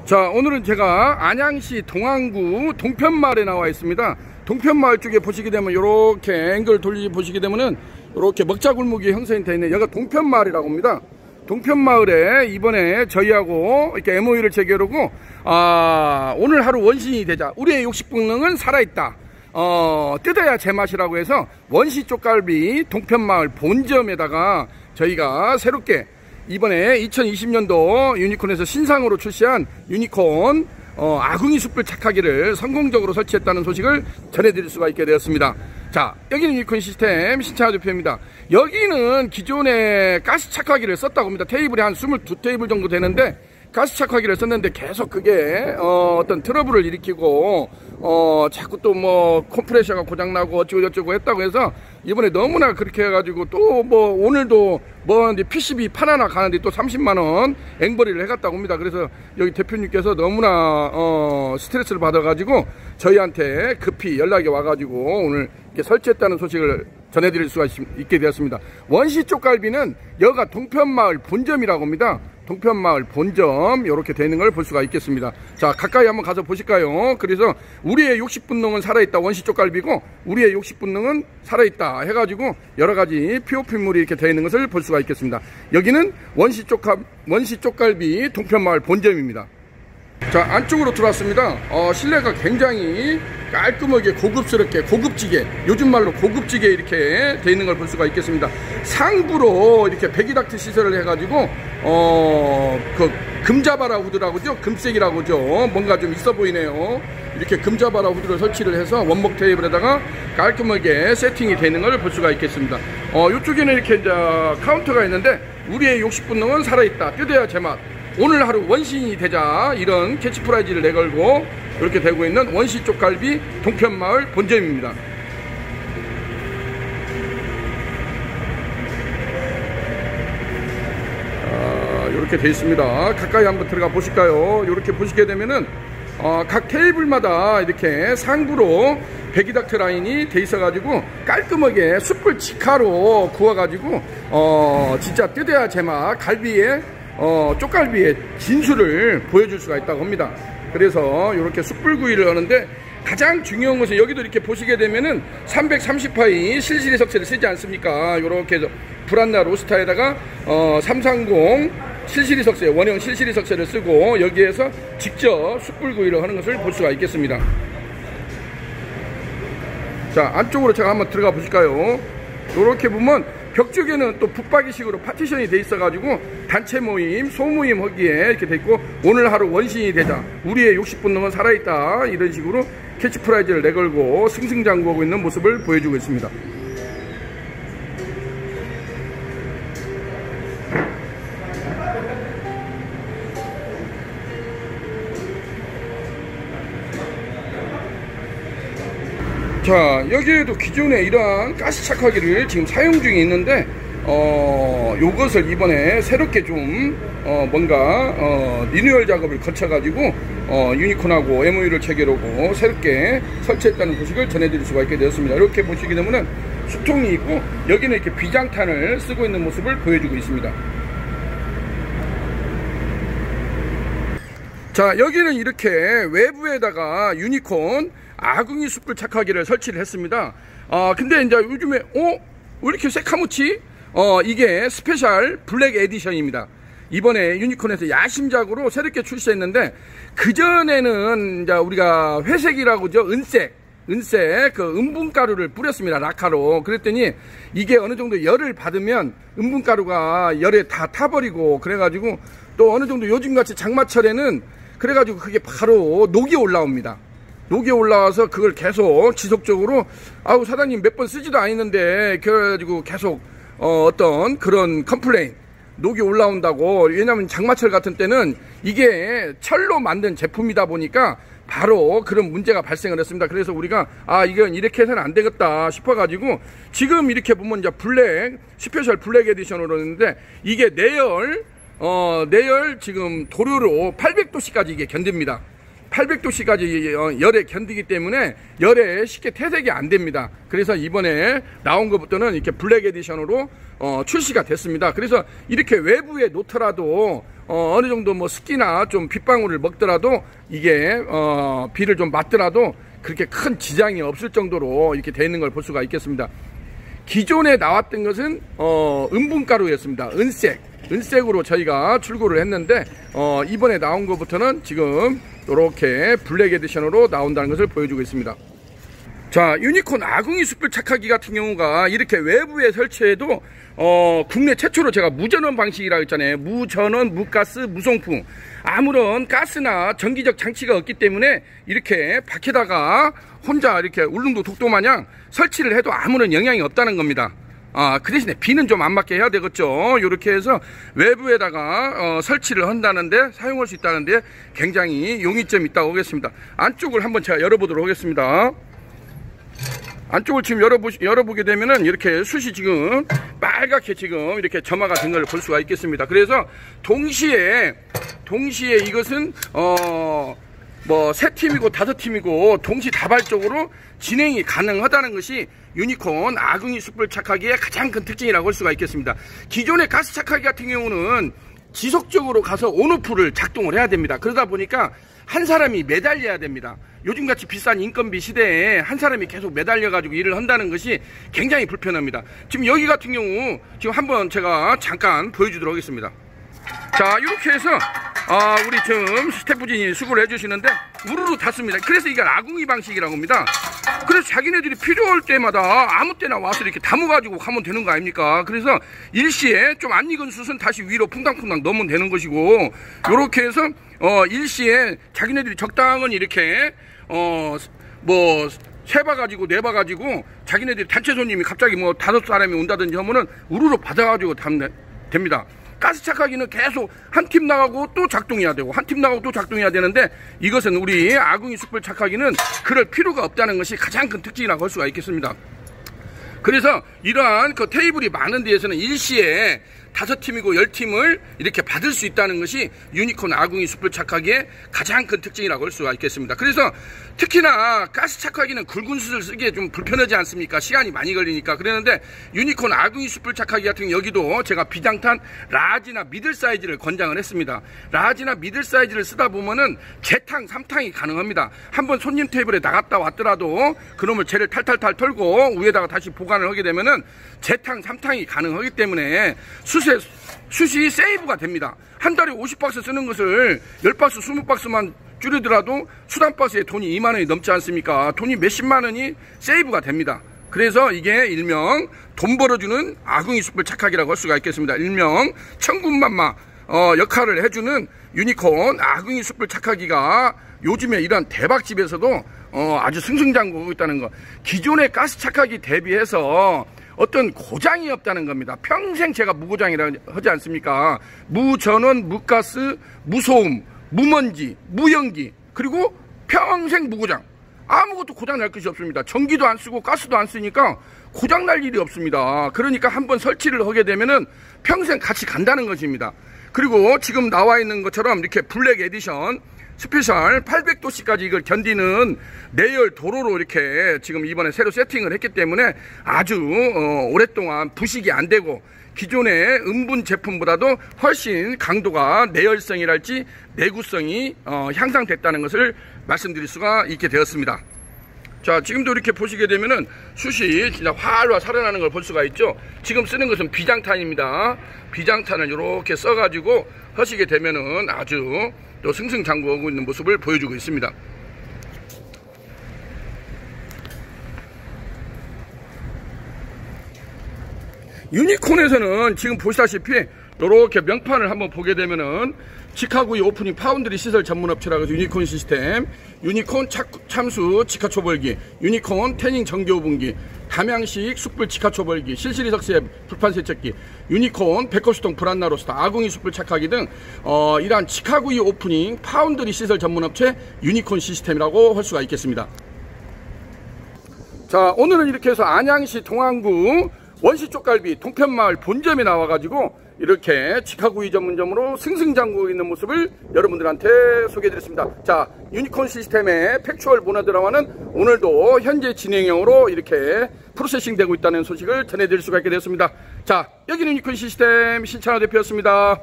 자, 오늘은 제가 안양시 동안구 동편마을에 나와 있습니다. 동편마을 쪽에 보시게 되면 이렇게 앵글 돌리 보시게 되면은 이렇게 먹자골목이 형성이 되어 있는 여기가 동편마을이라고 합니다. 동편마을에 이번에 저희하고 이렇게 MOU를 체결하고 오늘 하루 원신이 되자 우리의 욕식본능은 살아있다. 뜯어야 제맛이라고 해서 원시 쪽갈비 동편마을 본점에다가 저희가 새롭게 이번에 2020년도 유니콘에서 신상으로 출시한 유니콘 아궁이 숯불 착하기를 성공적으로 설치했다는 소식을 전해드릴 수가 있게 되었습니다. 자, 여기는 유니콘 시스템 신창하 대표입니다. 여기는 기존에 가스 착하기를 썼다고 합니다. 테이블이 한 22테이블 정도 되는데 가스 착하기를 썼는데 계속 그게 어떤 트러블을 일으키고 자꾸 또 뭐 컴프레셔가 고장나고 어쩌고 저쩌고 했다고 해서 이번에 너무나 그렇게 해가지고 또 뭐 오늘도 뭐 하는데 PCB 판 하나 가는데 또 30만원 앵벌이를 해갔다고 합니다. 그래서 여기 대표님께서 너무나 스트레스를 받아가지고 저희한테 급히 연락이 와가지고 오늘 이렇게 설치했다는 소식을 전해드릴 수가 있게 되었습니다. 원시 쪽갈비는 여가 동편마을 본점이라고 합니다. 동편마을 본점 이렇게 되는 걸 볼 수가 있겠습니다. 자, 가까이 한번 가서 보실까요? 그래서 우리의 욕식본능은 살아있다 원시 쪽갈비고 우리의 욕식본능은 살아있다 해가지고 여러가지 POP물이 이렇게 되어 있는 것을 볼 수가 있겠습니다. 여기는 원시 쪽갈비 동편마을 본점입니다. 자, 안쪽으로 들어왔습니다. 실내가 굉장히 깔끔하게 고급스럽게 고급지게 요즘 말로 고급지게 이렇게 되어 있는 걸 볼 수가 있겠습니다. 상부로 이렇게 배기닥트 시설을 해가지고 그 금자바라 후드라고 하죠. 금색이라고 하죠. 뭔가 좀 있어 보이네요. 이렇게 금자바라 후드를 설치를 해서 원목 테이블에다가 깔끔하게 세팅이 되는 걸 볼 수가 있겠습니다. 이쪽에는 이렇게 이제 카운터가 있는데 우리의 욕식본능은 살아있다. 뜯어야 제맛. 오늘 하루 원신이 되자 이런 캐치프라이즈를 내걸고 이렇게 되고 있는 원시 쪽갈비 동편마을 본점입니다. 이렇게 되어 있습니다. 가까이 한번 들어가 보실까요? 이렇게 보시게 되면은 각 테이블마다 이렇게 상부로 배기닥트 라인이 돼 있어 가지고 깔끔하게 숯불 직화로 구워 가지고 진짜 뜯어야 제맛 갈비에 쪽갈비의 진수를 보여줄 수가 있다고 합니다. 그래서 이렇게 숯불구이를 하는데 가장 중요한 것은 여기도 이렇게 보시게 되면은 330파이 실시리 석쇠를 쓰지 않습니까? 이렇게 브란나 로스타에다가 330 실시리 석쇠, 원형 실시리 석쇠를 쓰고 여기에서 직접 숯불구이를 하는 것을 볼 수가 있겠습니다. 자, 안쪽으로 제가 한번 들어가 보실까요? 이렇게 보면 벽 쪽에는 또 붙박이식으로 파티션이 돼 있어 가지고 단체 모임, 소모임 하기에 이렇게 돼 있고 오늘 하루 원신이 되자 우리의 욕식본능은 살아있다 이런 식으로 캐치프라이즈를 내걸고 승승장구하고 있는 모습을 보여주고 있습니다. 자, 여기에도 기존에 이러한 가스 착하기를 지금 사용 중에 있는데 요것을 이번에 새롭게 좀 뭔가 리뉴얼 작업을 거쳐 가지고 유니콘하고 MOU를 체결하고 새롭게 설치했다는 소식을 전해드릴 수가 있게 되었습니다. 이렇게 보시게 되면은 수통이 있고 여기는 이렇게 비장탄을 쓰고 있는 모습을 보여주고 있습니다. 자, 여기는 이렇게 외부에다가 유니콘 아궁이 숯불 착하기를 설치를 했습니다. 근데 이제 요즘에 왜 이렇게 새카무치? 이게 스페셜 블랙 에디션입니다. 이번에 유니콘에서 야심작으로 새롭게 출시했는데 그전에는 이제 우리가 회색이라고 하죠. 은색 그 은분가루를 뿌렸습니다. 라카로. 그랬더니 이게 어느 정도 열을 받으면 은분가루가 열에 다 타버리고 그래가지고 또 어느 정도 요즘같이 장마철에는 그래가지고 그게 바로 녹이 올라옵니다. 녹이 올라와서 그걸 계속 지속적으로 사장님 몇 번 쓰지도 않았는데 그래가지고 계속 어떤 그런 컴플레인 녹이 올라온다고. 왜냐면 장마철 같은 때는 이게 철로 만든 제품이다 보니까 바로 그런 문제가 발생을 했습니다. 그래서 우리가 이건 이렇게 해서는 안 되겠다 싶어가지고 지금 이렇게 보면 이제 스페셜 블랙 에디션으로 했는데 이게 내열 지금 도료로 800도씨까지 이게 견딥니다. 800도씨까지 열에 견디기 때문에 열에 쉽게 퇴색이 안 됩니다. 그래서 이번에 나온 것부터는 이렇게 블랙 에디션으로 출시가 됐습니다. 그래서 이렇게 외부에 놓더라도 어느 정도 뭐 습기나 좀 빗방울을 먹더라도 이게 비를 좀 맞더라도 그렇게 큰 지장이 없을 정도로 이렇게 되어 있는 걸 볼 수가 있겠습니다. 기존에 나왔던 것은 은분가루였습니다. 은색으로 저희가 출고를 했는데 이번에 나온 것부터는 지금 이렇게 블랙 에디션으로 나온다는 것을 보여주고 있습니다. 자, 유니콘 아궁이 숯불 착하기 같은 경우가 이렇게 외부에 설치해도 국내 최초로 제가 무전원 방식이라고 했잖아요. 무전원, 무가스, 무송풍. 아무런 가스나 전기적 장치가 없기 때문에 이렇게 밖에다가 혼자 이렇게 울릉도 독도 마냥 설치를 해도 아무런 영향이 없다는 겁니다. 그 대신에 비는 좀 안 맞게 해야 되겠죠. 이렇게 해서 외부에다가 설치를 한다는데 사용할 수 있다는데 굉장히 용이점이 있다고 하겠습니다. 안쪽을 한번 제가 열어보도록 하겠습니다. 안쪽을 지금 열어보게 되면은 이렇게 숯이 지금 빨갛게 지금 이렇게 점화가 된 걸 볼 수가 있겠습니다. 그래서 동시에 이것은 뭐 3팀이고 5팀이고 동시다발적으로 진행이 가능하다는 것이 유니콘 아궁이 숯불 착하기의 가장 큰 특징이라고 할 수가 있겠습니다. 기존의 가스 착하기 같은 경우는 지속적으로 가서 온오프를 작동을 해야 됩니다. 그러다 보니까 한 사람이 매달려야 됩니다. 요즘같이 비싼 인건비 시대에 한 사람이 계속 매달려가지고 일을 한다는 것이 굉장히 불편합니다. 지금 여기 같은 경우 지금 한번 제가 잠깐 보여주도록 하겠습니다. 자, 이렇게 해서 우리 지금 스태프진이 수고를 해주시는데 우르르 닫습니다. 그래서 이게 아궁이 방식이라고 합니다. 그래서 자기네들이 필요할 때마다 아무 때나 와서 이렇게 담아가지고 가면 되는 거 아닙니까? 그래서 일시에 좀 안 익은 숯은 다시 위로 퐁당퐁당 넣으면 되는 것이고, 요렇게 해서 일시에 자기네들이 적당한 이렇게 뭐 세봐가지고 내봐가지고 자기네들이 단체 손님이 갑자기 뭐 5사람이 온다든지 하면은 우르르 받아가지고 됩니다. 가스 착하기는 계속 한 팀 나가고 또 작동해야 되고 한 팀 나가고 또 작동해야 되는데 이것은 우리 아궁이 숯불 착하기는 그럴 필요가 없다는 것이 가장 큰 특징이라고 할 수가 있겠습니다. 그래서 이러한 그 테이블이 많은 데에서는 일시에 5팀이고 10팀을 이렇게 받을 수 있다는 것이 유니콘 아궁이 숯불 착하기의 가장 큰 특징이라고 할 수가 있겠습니다. 그래서 특히나 가스 착하기는 굵은 숯을 쓰기에 좀 불편하지 않습니까? 시간이 많이 걸리니까. 그랬는데 유니콘 아궁이 숯불 착하기 같은 경우 여기도 제가 비장탄 라지나 미들 사이즈를 권장을 했습니다. 라지나 미들 사이즈를 쓰다 보면은 재탕, 3탕이 가능합니다. 한번 손님 테이블에 나갔다 왔더라도 그놈을 재를 탈탈탈 털고 위에다가 다시 보관을 하게 되면은 재탕, 3탕이 가능하기 때문에 숯이 세이브가 됩니다. 한 달에 50박스 쓰는 것을 10박스, 20박스만 줄이더라도 숯 한 박스에 돈이 2만원이 넘지 않습니까? 돈이 몇십만원이 세이브가 됩니다. 그래서 이게 일명 돈 벌어주는 아궁이 숯불 착하기라고 할 수가 있겠습니다. 일명 천군만마 역할을 해주는 유니콘 아궁이 숯불 착하기가 요즘에 이런 대박집에서도 아주 승승장구하고 있다는 거. 기존의 가스 착하기 대비해서 어떤 고장이 없다는 겁니다. 평생 제가 무고장이라고 하지 않습니까? 무전원, 무가스, 무소음, 무먼지, 무연기, 그리고 평생 무고장. 아무것도 고장 날 것이 없습니다. 전기도 안 쓰고 가스도 안 쓰니까 고장 날 일이 없습니다. 그러니까 한번 설치를 하게 되면은 평생 같이 간다는 것입니다. 그리고 지금 나와 있는 것처럼 이렇게 블랙 에디션 스페셜 800도씨까지 이걸 견디는 내열 도로로 이렇게 지금 이번에 새로 세팅을 했기 때문에 아주 오랫동안 부식이 안 되고 기존의 은분 제품보다도 훨씬 강도가 내열성이랄지 내구성이 향상됐다는 것을 말씀드릴 수가 있게 되었습니다. 자, 지금도 이렇게 보시게 되면은 숯이 진짜 활활 살아나는 걸 볼 수가 있죠. 지금 쓰는 것은 비장탄입니다. 비장탄을 이렇게 써가지고 하시게 되면은 아주 또 승승장구하고 있는 모습을 보여주고 있습니다. 유니콘에서는 지금 보시다시피 이렇게 명판을 한번 보게 되면은 직화구이 오프닝 파운드리 시설 전문업체라고 해서 유니콘 시스템, 유니콘 참수 직화초벌기, 유니콘 태닝 전기오븐기, 담양식 숯불 직화초벌기, 실시리석쇠 불판 세척기, 유니콘 백호수동 불안나로스터, 아궁이 숯불 착하기 등 이러한 직화구이 오프닝 파운드리 시설 전문업체 유니콘 시스템이라고 할 수가 있겠습니다. 자, 오늘은 이렇게 해서 안양시 동안구 원시 쪽갈비 동편마을 본점에 나와가지고 이렇게 직화구이 전문점으로 승승장구하고 있는 모습을 여러분들한테 소개해드렸습니다. 자, 유니콘 시스템의 팩추얼 모너 드라마는 오늘도 현재 진행형으로 이렇게 프로세싱 되고 있다는 소식을 전해드릴 수가 있게 되었습니다. 자, 여기는 유니콘 시스템 신찬호 대표였습니다.